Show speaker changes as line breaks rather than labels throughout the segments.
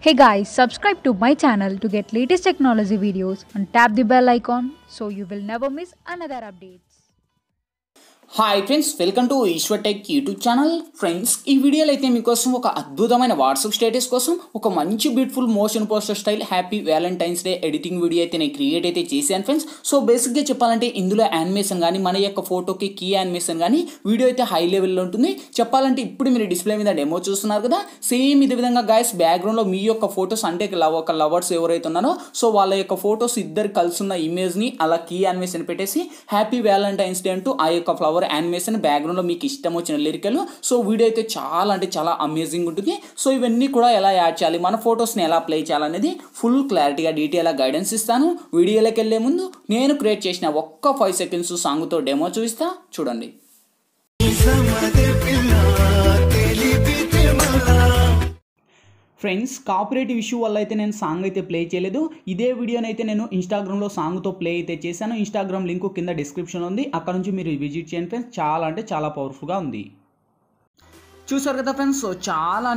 Hey guys, subscribe to my channel to get latest technology videos and tap the bell icon so you will never miss another updates.
Hi friends, welcome to Eshwar tech YouTube channel. Friends, ఈ వీడియోలో అయితే మీకోసం ఒక అద్భుతమైన WhatsApp status కోసం ఒక మంచి beautiful motion poster style happy Valentine's day editing video అయితే నేను క్రియేట్ అయితే చేశాను ఫ్రెండ్స్. సో బేసిక్గా చెప్పాలంటే ఇందులో యానిమేషన్ కానీ మన యొక్క ఫోటోకి కీ యానిమేషన్ కానీ వీడియో అయితే హై లెవెల్లో ఉంటుంది. చెప్పాలంటే ఇప్పుడు మీరు డిస్ప్లే మీద డెమో చూస్తున్నారు కదా, సేమ్ ఇదే విధంగా గాయస్ బ్యాక్గ్రౌండ్లో మీ యొక్క ఫొటోస్ అంటే ఒక లవర్స్ ఎవరైతే ఉన్నారో సో వాళ్ళ యొక్క ఫొటోస్ ఇద్దరు కలిసి ఉన్న ఇమేజ్ని అలా కీ యానిమేషన్ పెట్టేసి హ్యాపీ వ్యాలంటైన్స్ డే అంటూ ఆ యొక్క ఫ్లవర్ యానిమేషన్ బ్యాక్గ్రౌండ్ లో మీకు ఇష్టం వచ్చిన లిరికల్. సో వీడియో అయితే చాలా అంటే చాలా అమేజింగ్ ఉంటుంది. సో ఇవన్నీ కూడా ఎలా యాడ్ చేయాలి, మన ఫొటోస్ని ఎలా ప్లే చేయాలనేది ఫుల్ క్లారిటీగా డీటెయిల్గా గైడెన్స్ ఇస్తాను. వీడియోలోకి వెళ్ళే ముందు నేను క్రియేట్ చేసిన ఒక్క 5 సెకండ్స్ సాంగ్తో డెమో చూపిస్తా, చూడండి. ఫ్రెండ్స్, కాపీరైట్ ఇష్యూ వల్ల అయితే నేను సాంగ్ అయితే ప్లే చేయలేదు. ఇదే వీడియోని అయితే నేను ఇన్స్టాగ్రామ్లో సాంగ్తో ప్లే అయితే చేశాను. ఇన్స్టాగ్రామ్ లింక్ కింద డిస్క్రిప్షన్లో ఉంది, అక్కడ నుంచి మీరు విజిట్ చేయండి ఫ్రెండ్స్. చాలా అంటే చాలా పవర్ఫుల్గా ఉంది. చూసారు కదా ఫ్రెండ్స్, సో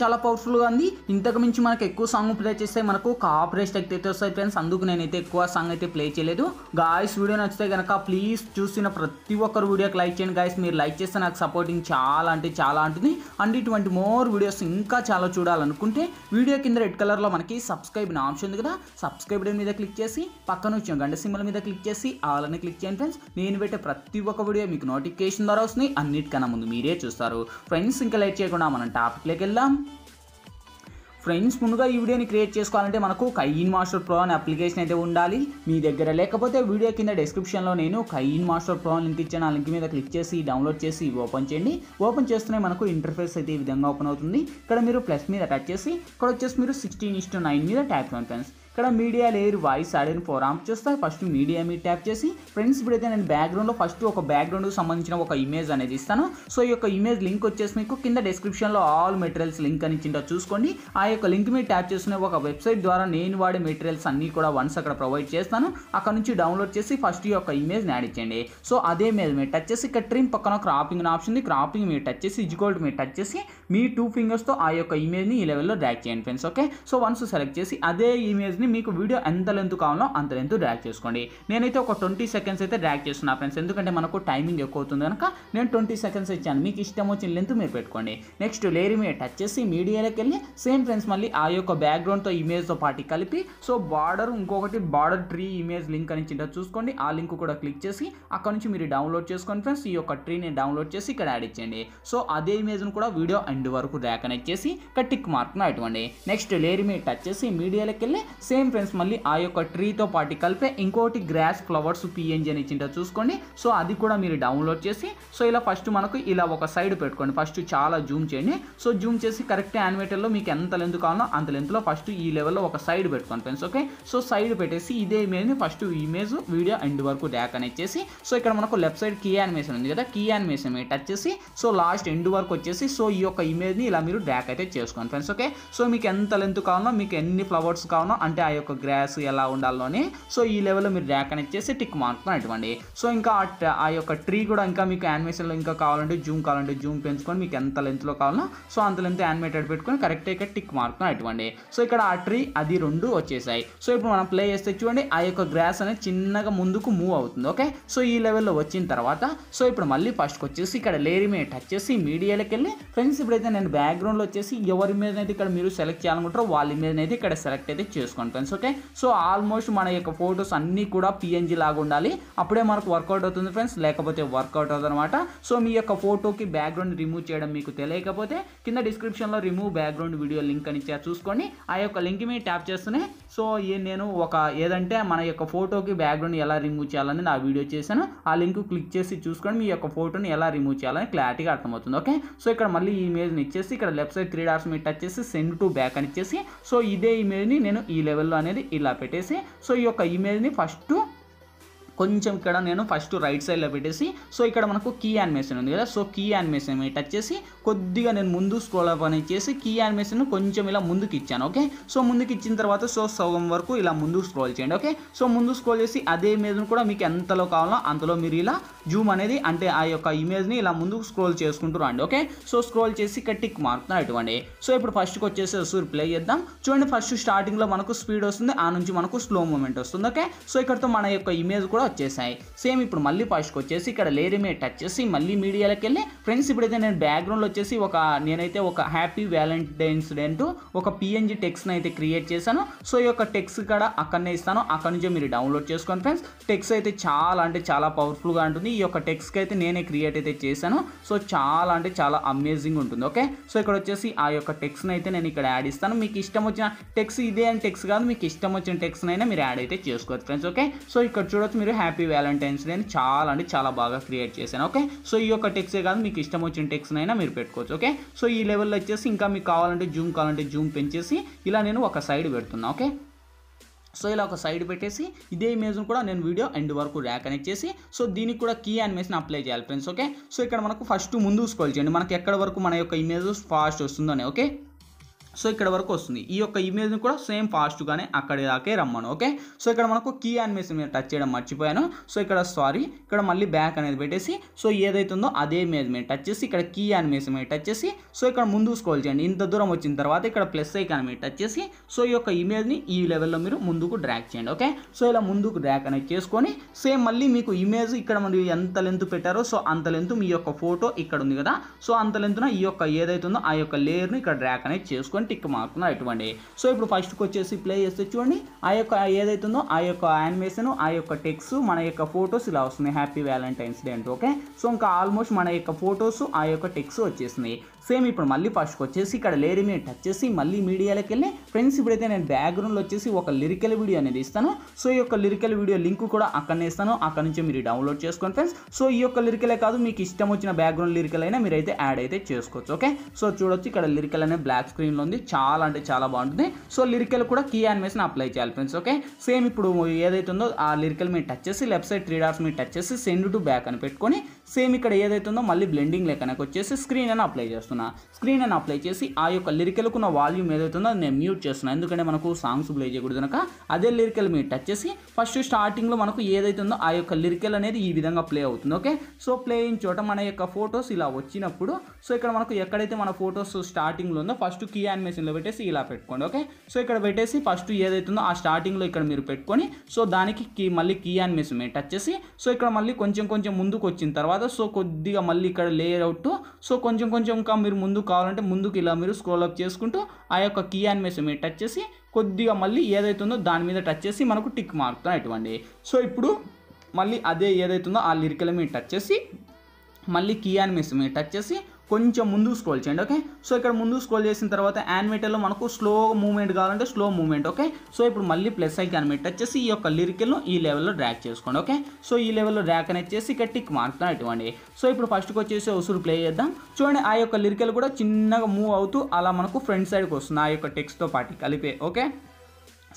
చాలా పవర్ఫుల్గా ఉంది. ఇంతకు మించి మనకు ఎక్కువ సాంగ్ ప్లే చేస్తే మనకు కాపీరైట్ స్ట్రైక్ అయితే వస్తాయి ఫ్రెండ్స్. అందుకు నేనైతే ఎక్కువ సాంగ్ అయితే ప్లే చేయలేదు. గాయస్, వీడియో నచ్చితే కనుక ప్లీజ్ చూసిన ప్రతి ఒక్కరు వీడియోకి లైక్ చేయండి గాయస్. మీరు లైక్ చేస్తే నాకు సపోర్టింగ్ చాలా అంటే చాలా ఉంటుంది. అండ్ ఇటువంటి మోర్ వీడియోస్ ఇంకా చాలా చూడాలనుకుంటే వీడియో కింద రెడ్ కలర్లో మనకి సబ్స్క్రైబ్ అనే ఆప్షన్ ఉంది కదా, సబ్స్క్రైబ్ మీద క్లిక్ చేసి పక్కన వచ్చిన గంట సింబల్ మీద క్లిక్ చేసి ఆల్ అని క్లిక్ చేయండి ఫ్రెండ్స్. నేను పెట్టే ప్రతి ఒక్క వీడియో మీకు నోటిఫికేషన్ ద్వారా వస్తుంది, అన్నిటికన్నా ముందు మీరే చూస్తారు ఫ్రెండ్స్. ఇంకా లేట్ చేయకుండా మనం టాపిక్లోకి వెళ్దాం. ఫ్రెండ్స్, ముందుగా ఈ వీడియోని క్రియేట్ చేసుకోవాలంటే మనకు కైన్మాస్టర్ ప్రో అనే అప్లికేషన్ అయితే ఉండాలి మీ దగ్గర. లేకపోతే వీడియో కింద డిస్క్రిప్షన్లో నేను కైన్మాస్టర్ ప్రో లింక్ ఇచ్చాను. ఆ లింక్ మీద క్లిక్ చేసి డౌన్లోడ్ చేసి ఓపెన్ చేయండి. ఓపెన్ చేస్తూనే మనకు ఇంటర్ఫేస్ అయితే ఈ విధంగా ఓపెన్ అవుతుంది. ఇక్కడ మీరు ప్లస్ మీద టచ్ చేసి ఇక్కడ వచ్చేసి మీరు 16:9 మీద ట్యాప్ చేయండి ఫ్రెండ్స్. ఇక్కడ media layer voice add and four amp చూస్తే ఫస్ట్ మీడియా మీద ట్యాప్ చేసి ఫ్రెండ్స్ ఇప్పుడైతే నేను బ్యాక్గ్రౌండ్లో ఫస్ట్ ఒక బ్యాక్గ్రౌండ్కి సంబంధించిన ఒక ఇమేజ్ అనేది ఇస్తాను. సో ఈ యొక్క ఇమేజ్ లింక్ వచ్చేసి మీకు కింద డిస్క్రిప్షన్లో ఆల్ మెటీరియల్స్ లింక్ అని ఇచ్చిందో చూసుకోండి. ఆ యొక్క లింక్ మీద ట్యాప్ చేసిన ఒక వెబ్సైట్ ద్వారా నేను వాడే మెటీరియల్స్ అన్నీ కూడా వన్స్ అక్కడ ప్రొవైడ్ చేస్తాను. అక్కడ నుంచి డౌన్లోడ్ చేసి ఫస్ట్ ఈ యొక్క ఇమేజ్ని యాడ్ ఇచ్చేయండి. సో అదే ఇమేజ్ మీద టచ్ చేసి ఇక్కడ ట్రిమ్ పక్కన క్రాపింగ్ అనే ఆప్షన్ ఉంది, క్రాపింగ్ మీద టచ్ చేసి ఇజ్కోల్డ్ మీద టచ్ చేసి మీ 2 ఫింగర్స్తో ఆ యొక్క ఇమేజ్ని ఈ లెవెల్లో డ్రాగ్ చేయండి friends. Okay, so once select చేసి అదే ఇమేజ్ని మీకు వీడియో ఎంత లెంత్ కావాలో అంత లెంత్ డ్రాగ్ చేసుకోండి. నేనైతే ఒక 20 సెకండ్స్ అయితే డ్రాగ్ చేస్తున్నా ఫ్రెండ్స్, ఎందుకంటే మనకు టైమింగ్ ఎక్కువ అవుతుంది కనుక నేను 20 సెకండ్స్ ఇచ్చాను. మీకు ఇష్టం వచ్చిన లెంత్ మీరు పెట్టుకోండి. నెక్స్ట్ లేయర్ మీద టచ్ చేసి మీడియాలోకి వెళ్ళి సేమ్ ఫ్రెండ్స్ మళ్ళీ ఆ యొక్క బ్యాక్గ్రౌండ్తో ఇమేజ్తో పాటు కలిపి సో బార్డర్ ఇంకొకటి బార్డర్ ట్రీ ఇమేజ్ లింక్ అని చింటో చూసుకోండి. ఆ లింక్ కూడా క్లిక్ చేసి అక్కడ నుంచి మీరు డౌన్లోడ్ చేసుకోండి ఫ్రెండ్స్. ఈ యొక్క ట్రీని డౌన్లోడ్ చేసి ఇక్కడ యాడ్ ఇచ్చేయండి. సో అదే ఇమేజ్ను కూడా వీడియో ఎండ్ వరకు ర్యాక్ అనేది చేసి ఇక్కడ టిక్ మార్క్ను అటువంటి. నెక్స్ట్ లేయర్ మీద టచ్ చేసి మీడియాలోకి వెళ్ళి సేమ్ ఫ్రెండ్స్ మళ్ళీ ఆ యొక్క ట్రీతో పాటు కలిపే ఇంకోటి గ్రాస్ ఫ్లవర్స్ పిఎన్జీ అని ఇచ్చింటో చూసుకోండి. సో అది కూడా మీరు డౌన్లోడ్ చేసి సో ఇలా ఫస్ట్ మనకు ఇలా ఒక సైడ్ పెట్టుకోండి. ఫస్ట్ చాలా జూమ్ చేయండి. సో జూమ్ చేసి కరెక్ట్ యానిమేటర్లో మీకు ఎంత లెంత్ కావాలో అంత లెంత్లో ఫస్ట్ ఈ లెవెల్లో ఒక సైడ్ పెట్టుకోండి ఫ్రెండ్స్. ఓకే, సో సైడ్ పెట్టేసి ఇదే ఇమేజ్ని ఫస్ట్ ఇమేజ్ వీడియో ఎండ్ వరకు ర్యాక్ అనేది చేసి సో ఇక్కడ మనకు లెఫ్ట్ సైడ్ కీ యానిమేషన్ ఉంది కదా, కీ యానిమేషన్ మీద టచ్ చేసి సో లాస్ట్ ఎండ్ వరకు వచ్చేసి సో ఈ యొక్క ఇమేజ్ని ఇలా మీరు ర్యాక్ అయితే చేసుకోండి ఫ్రెండ్స్. ఓకే, సో మీకు ఎంత లెంత్ కావాలో మీకు ఎన్ని ఫ్లవర్స్ కావాలో అంటే ఆ యొక్క గ్రాస్ ఎలా ఉండాలోనే సో ఈ లెవెల్లో మీరు ర్యాక్ అనేది చేసి టిక్ మార్క్ను అటువంటి. సో ఇంకా ఆ యొక్క ట్రీ కూడా ఇంకా మీకు యానిమేషన్లో ఇంకా కావాలంటే జూమ్ పెంచుకొని మీకు ఎంత లెంత్లో కావాలో సో అంత లెంత్ యానిమేటెడ్ పెట్టుకొని కరెక్ట్గా ఇక్కడ టిక్ మార్క్ను అటువంటి. సో ఇక్కడ ఆ ట్రీ అది 2 వచ్చేసాయి. సో ఇప్పుడు మనం ప్లే చేస్తే చూడండి ఆ యొక్క గ్రాస్ అనేది చిన్నగా ముందుకు మూవ్ అవుతుంది. ఓకే, సో ఈ లెవెల్లో వచ్చిన తర్వాత సో ఇప్పుడు మళ్ళీ ఫస్ట్కి వచ్చేసి ఇక్కడ లేయర్ మీద టచ్ చేసి మీడియాలోకి వెళ్ళి ఫ్రెండ్స్ ఇప్పుడైతే నేను బ్యాక్గ్రౌండ్లో వచ్చేసి ఎవరి ఇమేజ్ అయితే ఇక్కడ మీరు సెలెక్ట్ చేయాలనుకుంటారో వాళ్ళ ఇమేజ్ అయితే ఇక్కడ సెలెక్ట్ అయితే చేసుకోండి ఫ్రెండ్స్. ఓకే, సో ఆల్మోస్ట్ మన యొక్క ఫొటోస్ అన్నీ కూడా పిఎన్జీ లాగా ఉండాలి, అప్పుడే మనకు వర్కౌట్ అవుతుంది ఫ్రెండ్స్, లేకపోతే వర్కౌట్ అవుతుంది అనమాట. సో మీ యొక్క ఫోటోకి బ్యాక్గ్రౌండ్ రిమూవ్ చేయడం మీకు తెలియకపోతే కింద డిస్క్రిప్షన్లో రిమూవ్ బ్యాక్గ్రౌండ్ వీడియో లింక్ అని చూసుకొని ఆ యొక్క లింక్ మీద ట్యాప్ చేస్తూనే సో నేను ఏదంటే మన యొక్క ఫోటోకి బ్యాక్గ్రౌండ్ ఎలా రిమూవ్ చేయాలని నా వీడియో చేశాను. ఆ లింక్ క్లిక్ చేసి చూసుకొని మీ యొక్క ఫోటోని ఎలా రిమూవ్ చేయాలని క్లారిటీగా అర్థమవుతుంది. ఓకే, సో ఇక్కడ మళ్ళీ ఈ ఇమేజ్ని ఇచ్చేసి ఇక్కడ లెఫ్ట్ సైడ్ 3 డాట్స్ మీద టచ్ చేసి సెండ్ టు బ్యాక్ అని ఇచ్చేసి సో ఇదే ఇమేజ్ని నేను ఈ లెవెల్లో అనేది ఇలా పెట్టేసి సో ఈ యొక్క ఇమేజ్ని ఫస్ట్ కొంచెం ఇక్కడ నేను ఫస్ట్ రైట్ సైడ్లో పెట్టేసి సో ఇక్కడ మనకు కీ యానిమేషన్ ఉంది కదా, సో కీ యానిమేషన్ మీద టచ్ చేసి కొద్దిగా నేను ముందు స్క్రోల్ అప్ అనేది చేసి కీ యానిమేషన్ కొంచెం ఇలా ముందుకు ఇచ్చాను. ఓకే, సో ముందుకు ఇచ్చిన తర్వాత సో సగం వరకు ఇలా ముందుకు స్క్రోల్ చేయండి. ఓకే, సో ముందు స్క్రోల్ చేసి అదే ఇమేజ్ను కూడా మీకు ఎంతలో కావాలో అంతలో మీరు ఇలా జూమ్ అనేది అంటే ఆ యొక్క ఇమేజ్ని ఇలా ముందుకు స్క్రోల్ చేసుకుంటూ రండి. ఓకే, సో స్క్రోల్ చేసి ఇక్కడ టిక్ మార్క్ ఇవ్వండి. సో ఇప్పుడు ఫస్ట్కి వచ్చేసి వసూరు ప్లే చేద్దాం. చూడండి, ఫస్ట్ స్టార్టింగ్లో మనకు స్పీడ్ వస్తుంది, ఆ నుంచి మనకు స్లో మూమెంట్ వస్తుంది. ఓకే, సో ఇక్కడతో మన యొక్క ఇమేజ్ కూడా వచ్చేసాయి. సేమ్ ఇప్పుడు మళ్ళీ ఫస్ట్కి వచ్చేసి ఇక్కడ లేయర్ మీద టచ్ చేసి మళ్ళీ మీడియాలోకి వెళ్ళి ఫ్రెండ్స్ ఇప్పుడైతే నేను బ్యాక్గ్రౌండ్లో వచ్చేసి నేనైతే ఒక హ్యాపీ వ్యాలంటైన్స్ డే అంటూ ఒక పిఎన్జీ టెక్స్ట్ని అయితే క్రియేట్ చేశాను. సో ఈ యొక్క టెక్స్ట్ కూడా అక్కడనే ఇస్తాను, అక్కడ నుంచే మీరు డౌన్లోడ్ చేసుకోండి ఫ్రెండ్స్. టెక్స్ట్ అయితే చాలా అంటే చాలా పవర్ఫుల్గా ఉంటుంది. ఈ యొక్క టెక్స్ట్కి అయితే నేనే క్రియేట్ అయితే చేశాను. సో చాలా అంటే చాలా అమేజింగ్ ఉంటుంది. ఓకే, సో ఇక్కడ వచ్చేసి ఆ యొక్క టెక్స్ట్ని అయితే నేను ఇక్కడ యాడ్ ఇస్తాను. మీకు ఇష్టం వచ్చిన టెక్స్ట్ ఇదే అని టెక్స్ట్ కాదు, మీకు ఇష్టం వచ్చిన టెక్స్ట్ని అయినా మీరు యాడ్ అయితే చేసుకోవచ్చు ఫ్రెండ్స్. ఓకే, సో ఇక్కడ చూడొచ్చు మీరు హ్యాపీ వ్యాలంటైన్స్ డే అని చాలా అంటే చాలా బాగా క్రియేట్ చేశాను. ఓకే, సో ఈ యొక్క టెక్స్టే కాదు, మీకు ఇష్టం వచ్చిన టెక్స్ట్ని అయినా మీరు పెట్టుకోవచ్చు. ఓకే, సో ఈ లెవెల్లో వచ్చేసి ఇంకా మీకు కావాలంటే జూమ్ పెంచేసి ఇలా నేను ఒక సైడ్ పెడుతున్నా. ఓకే, సో ఇలా ఒక సైడ్ పెట్టేసి ఇదే ఇమేజ్ను కూడా నేను వీడియో ఎండ్ వరకు ర్యాక్ కనెక్ట్ చేసి సో దీనికి కూడా కీ యానిమేషన్ అప్లై చేయాలి ఫ్రెండ్స్. ఓకే, సో ఇక్కడ మనకు ఫస్ట్ ముందు స్క్రోల్ చేయండి, మనకి ఎక్కడ వరకు మన యొక్క ఇమేజ్ ఫాస్ట్ వస్తుందని. ఓకే, సో ఇక్కడ వరకు వస్తుంది. ఈ యొక్క ఇమేజ్ని కూడా సేమ్ ఫాస్ట్గానే అక్కడి దాకే రమ్మను. ఓకే, సో ఇక్కడ మనకు కీ యానిమేషన్ మీద టచ్ చేయడం మర్చిపోయాను. సో ఇక్కడ మళ్ళీ బ్యాక్ అనేది పెట్టేసి సో ఏదైతుందో అదే ఇమేజ్ మీద టచ్ చేసి ఇక్కడ కీ యానిమేషన్ మీద టచ్ చేసి సో ఇక్కడ ముందు స్క్రోల్ చేయండి. ఇంత దూరం వచ్చిన తర్వాత ఇక్కడ ప్లస్ ఐకాన్ మీద టచ్ చేసి సో ఈ యొక్క ఇమేజ్ని ఈ లెవెల్లో మీరు ముందుకు డ్రాగ్ చేయండి. ఓకే, సో ఇలా ముందుకు డ్రాగ్ అనేది చేసుకొని సేమ్ మళ్ళీ మీకు ఇమేజ్ ఇక్కడ మీరు ఎంత లెంత్ పెట్టారో సో అంత లెంత్ మీ యొక్క ఫోటో ఇక్కడ ఉంది కదా, సో అంత లెంత్న ఈ యొక్క ఏదైతుందో ఆ యొక్క లేయర్ని ఇక్కడ డ్రాగ్ అనేది చేసుకొని టిక్ మార్కున ఇటువంటి. సో ఇప్పుడు ఫస్ట్కి వచ్చేసి ప్లే చేస్తే చూడండి ఆ యొక్క ఏదైతుందో ఆ యొక్క యానిమేషన్ ఆ యొక్క టెక్స్ట్ మన యొక్క ఫొటోస్ ఇలా వస్తున్నాయి హ్యాపీ వ్యాలంటైన్స్ డే అంటూ. ఓకే, సో ఇంకా ఆల్మోస్ట్ మన యొక్క ఫొటోస్ ఆ యొక్క టెక్స్ట్ వచ్చేసినాయి. సేమ్ ఇప్పుడు మళ్ళీ ఫస్ట్కి వచ్చేసి ఇక్కడ లేయర్ మీద టచ్ చేసి మళ్ళీ మీడియాలోకి వెళ్ళి ఫ్రెండ్స్ ఇప్పుడైతే నేను బ్యాక్గ్రౌండ్లో వచ్చేసి ఒక లిరికల్ వీడియో అనేది ఇస్తాను. సో ఈ యొక్క లిరికల్ వీడియో లింక్ కూడా అక్కడనే ఇస్తాను, అక్కడ నుంచి మీరు డౌన్లోడ్ చేసుకోండి ఫ్రెండ్స్. సో ఈ యొక్క లిరికలే కాదు, మీకు ఇష్టం వచ్చిన బ్యాక్గ్రౌండ్ లిరికల్ అయినా మీరు అయితే యాడ్ అయితే చేసుకోవచ్చు. ఓకే, సో చూడొచ్చు ఇక్కడ లిరికల్ అనే బ్లాక్ స్క్రీన్లో ఉంది, చాలా అంటే చాలా బాగుంటుంది. సో లిరికల్ కూడా కీ యానిమేషన్ అప్లై చేయాలి ఫ్రెండ్స్. ఓకే, సేమ్ ఇప్పుడు ఏదైతుందో ఆ లిరికల్ మీద టచ్ చేసి లెఫ్ట్ సైడ్ 3 డాట్స్ మీద టచ్ చేసి సెండ్ టు బ్యాక్ అని పెట్టుకొని సేమ్ ఇక్కడ ఏదైతుందో మళ్ళీ బ్లెండింగ్ లెక్కనకి వచ్చేసి స్క్రీన్ అని అప్లై చేస్తున్నా. స్క్రీన్ అని అప్లై చేసి ఆ యొక్క లిరికల్కు ఉన్న వాల్యూమ్ ఏదైతుందో అది నేను మ్యూట్ చేస్తున్నాను, ఎందుకంటే మనకు సాంగ్స్ ప్లే చేయకూడదు కనుక. అదే లిరికల్ మీద టచ్ చేసి ఫస్ట్ స్టార్టింగ్లో మనకు ఏదైతుందో ఆ యొక్క లిరికల్ అనేది ఈ విధంగా ప్లే అవుతుంది. ఓకే, సో ప్లే అయిన చోట మన యొక్క ఫొటోస్ ఇలా వచ్చినప్పుడు సో ఇక్కడ మనకు ఎక్కడైతే మన ఫొటోస్ స్టార్టింగ్లో ఉందో ఫస్ట్ కీ యానిమేషన్లో పెట్టేసి ఇలా పెట్టుకోండి. ఓకే, సో ఇక్కడ పెట్టేసి ఫస్ట్ ఏదైతుందో ఆ స్టార్టింగ్లో ఇక్కడ మీరు పెట్టుకొని సో దానికి మళ్ళీ కీ యానిమేషన్ మీద టచ్ చేసి సో ఇక్కడ మళ్ళీ కొంచెం ముందుకు వచ్చిన తర్వాత సో కొద్దిగా మళ్ళీ ఇక్కడ లేయర్ అవుట్ సో కొంచెం ఇంకా మీరు ముందుకు కావాలంటే ముందుకు ఇలా మీరు స్క్రోల్ అప్ చేసుకుంటూ ఆ యొక్క కీ యానిమేషన్ మీద టచ్ చేసి కొద్దిగా మళ్ళీ ఏదైతుందో దాని మీద టచ్ చేసి మనకు టిక్ మార్కుతో ఇటువంటి. సో ఇప్పుడు మళ్ళీ అదే ఏదైతుందో ఆ లిరికల్ మీద టచ్ చేసి మళ్ళీ కీ యానిమేషన్ మీద టచ్ చేసి కొంచెం ముందు స్క్రోల్ చేయండి. ఓకే, సో ఇక్కడ ముందు స్క్రోల్ చేసిన తర్వాత యానిమేటర్లో మనకు స్లో మూవ్మెంట్ కావాలంటే స్లో మూవ్మెంట్. ఓకే, సో ఇప్పుడు మళ్ళీ ప్లస్ ఐకాన్ మీద టచ్ చేసి ఈ యొక్క లిరికల్ను ఈ లెవెల్లో డ్రాగ్ చేసుకోండి. ఓకే, సో ఈ లెవెల్లో డ్రాగ్ అనేది చేసి ఇక్కడ టిక్ మార్కుతో ఇటువంటి. సో ఇప్పుడు ఫస్ట్కి వచ్చేసి ఉసురు ప్లే చేద్దాం. చూడండి ఆ యొక్క లిరికల్ కూడా చిన్నగా మూవ్ అవుతూ అలా మనకు ఫ్రంట్ సైడ్కి వస్తుంది ఆ యొక్క టెక్స్ట్తో పాటు కలిపే. ఓకే,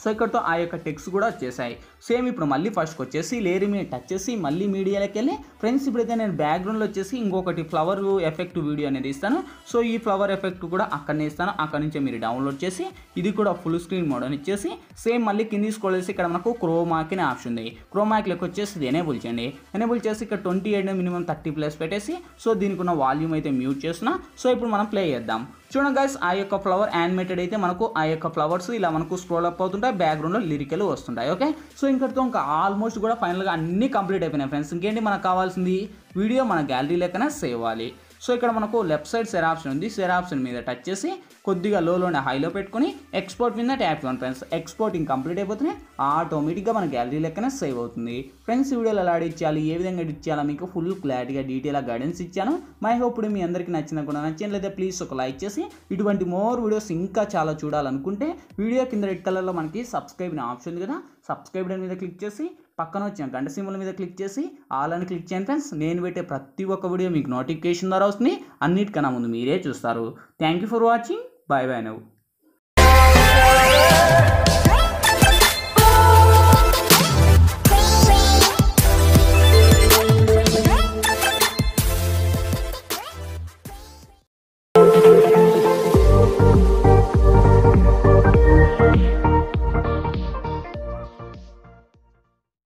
సో ఇక్కడతో ఆ యొక్క టెక్స్ట్ కూడా వచ్చేసాయి. సేమ్ ఇప్పుడు మళ్ళీ ఫస్ట్కి వచ్చేసి లేయర్ మీద టచ్ చేసి మళ్ళీ మీడియాలోకి వెళ్ళి ఫ్రెండ్స్ ఇప్పుడైతే నేను బ్యాక్గ్రౌండ్లో వచ్చేసి ఇంకొకటి ఫ్లవర్ ఎఫెక్ట్ వీడియో అనేది ఇస్తాను. సో ఈ ఫ్లవర్ ఎఫెక్ట్ కూడా అక్కడనే ఇస్తాను, అక్కడ నుంచే మీరు డౌన్లోడ్ చేసి ఇది కూడా ఫుల్ స్క్రీన్ మోడ్ అని ఇచ్చేసి సేమ్ మళ్ళీ కింది స్క్రోల్ చేసి ఇక్కడ మనకు క్రోమాకి అనే ఆప్షన్ ఉంది. క్రోమాకి వచ్చేసి ఇది ఎనేబుల్ చేయండి. ఎనేబుల్ చేసి ఇక్కడ 28 మినిమం 30 ప్లస్ పెట్టేసి సో దీనికి ఉన్న వాల్యూమ్ అయితే మ్యూట్ చేస్తున్నా. సో ఇప్పుడు మనం ప్లే చేద్దాం. చూడండి గైస్ ఆ యొక్క ఫ్లవర్ యానిమేటెడ్ అయితే మనకు ఆ యొక్క ఫ్లవర్స్ ఇలా మనకు స్క్రోల్ అప్ అవుతుంటాయి, బ్యాక్గ్రౌండ్లో లిరికల్ వస్తుంటాయి. ఓకే, సో ఇంకటితో ఇంకా ఆల్మోస్ట్ కూడా ఫైనల్గా అన్నీ కంప్లీట్ అయిపోయినాయి ఫ్రెండ్స్. ఇంకేంటి మనకు కావాల్సింది వీడియో మన గ్యాలరీ లెక్కన సేవ్ అవ్వాలి. సో ఇక్కడ మనకు లెఫ్ట్ సైడ్ షేర్ ఆప్షన్ ఉంది, షేర్ ఆప్షన్ మీద టచ్ చేసి కొద్దిగా లోనే హైలో పెట్టుకొని ఎక్స్పోర్ట్ మీద ట్యాప్ చేయండి ఫ్రెండ్స్. ఎక్స్పోర్టింగ్ కంప్లీట్ అయిపోతున్నాయి, ఆటోమేటిక్గా మన గ్యాలరీ లెక్కన సేవ్ అవుతుంది. ఫ్రెండ్స్ వీడియోలు ఎలా ఎడిట్ చేయాలి, ఏ విధంగా ఎడిట్ చేయాలో మీకు ఫుల్ క్లారిటీగా డీటెయిల్గా గైడెన్స్ ఇచ్చాను. మై హోప్ ఇప్పుడు మీ అందరికీ నచ్చినా కూడా నచ్చినట్లయితే ప్లీజ్ ఒక లైక్ చేసి ఇటువంటి మోర్ వీడియోస్ ఇంకా చాలా చూడాలనుకుంటే వీడియో కింద రెడ్ కలర్లో మనకి సబ్స్క్రైబ్ అనే ఆప్షన్ ఉంది కదా, సబ్స్క్రైబ్ మీద క్లిక్ చేసి పక్కన వచ్చిన గంట సింబల్ మీద క్లిక్ చేసి ఆల్ అని క్లిక్ చేయండి ఫ్రెండ్స్. నేను పెట్టే ప్రతి ఒక్క వీడియో మీకు నోటిఫికేషన్ ద్వారా వస్తుంది, అన్నిటికన్నా ముందు మీరే చూస్తారు. Thank you for watching. Bye bye నవ్వు.